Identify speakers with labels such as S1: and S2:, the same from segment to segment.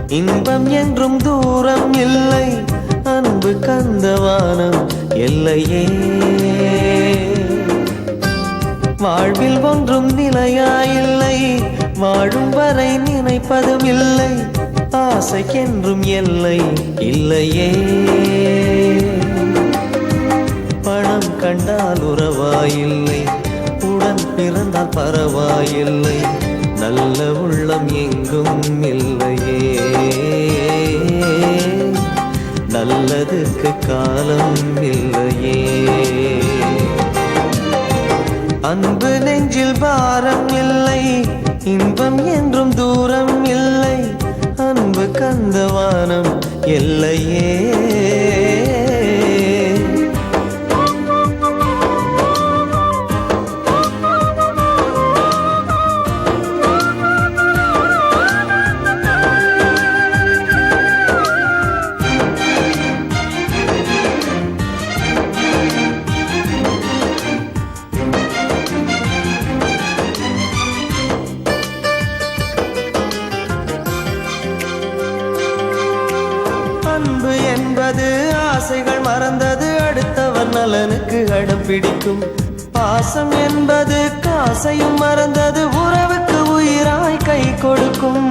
S1: இன்பம் என்றும் தூரம் இல்லை, அன்பு கந்தவானம் எல்லையே. வாழ்வில் ஒன்றும் நிலையாயில்லை, வாழும் வரை நினைப்பதும் இல்லை, ஆசைக்கென்றும் எல்லை இல்லையே. பணம் கண்டால் உறவாயில்லை, உடன் பிறந்தால் பரவாயில்லை, நல்ல உள்ளம் எங்கும் இல்லையே. நல்லதுக்கு காலம் இல்லையே. அன்பு நெஞ்சில் பாரம் இல்லை, இன்பம் என்றும் தூரம் இல்லை, அன்பு கந்தவானம் எல்லையே. அன்பு என்பது ஆசைகள் மறந்தது, அடுத்தவன் நலனுக்கு அடம் பிடிக்கும். பாசம் என்பது காசையும் மறந்தது, உறவுக்கு உயிராய் கை கொடுக்கும்.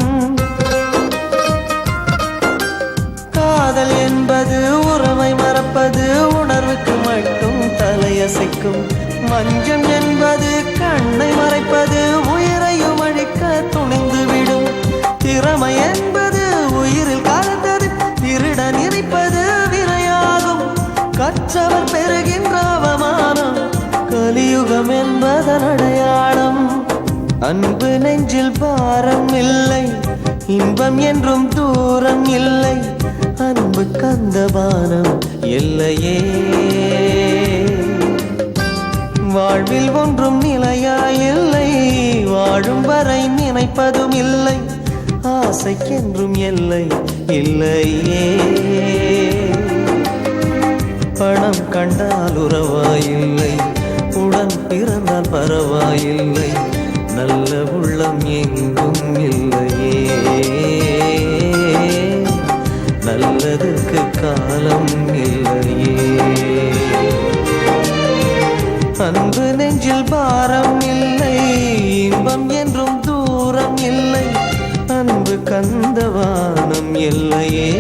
S1: காதல் என்பது உறவை மறப்பது, உணர்வுக்கு மட்டும் தலையசைக்கும். மஞ்சம் என்பது கண்ணை மறைப்பது, உயிரையும் அழிக்க துணிந்துவிடும். திறமை என்பது உயிரில் கலந்தது, திருட நினைப்பது வினையாகும். கற்றவர் பெறுகின்ற அவமானம், கலியுகம் என்பதன் அடையாளம். அன்பு நெஞ்சில் பாரம் இல்லை, இன்பம் என்றும் தூரம் இல்லை, அன்பு கந்தவானம் எல்லையே. வாழ்வில் ஒன்றும் நிலையாயில்லை, வாழும் வரை நினைப்பதும் இல்லை, ஆசைக்கென்றும் எல்லை இல்லையே. பணம் கண்டால் உறவாயில்லை, உடன் பிறந்தால் பரவாயில்லை, நல்ல உள்ளம் எங்கும் இல்லையே. நல்லதுக்கு காலம் இல்லையே. அன்பு நெஞ்சில் பாரம் இல்லை, இன்பம் என்றும் தூரம் இல்லை, அன்பு கந்தவானம் எல்லையே.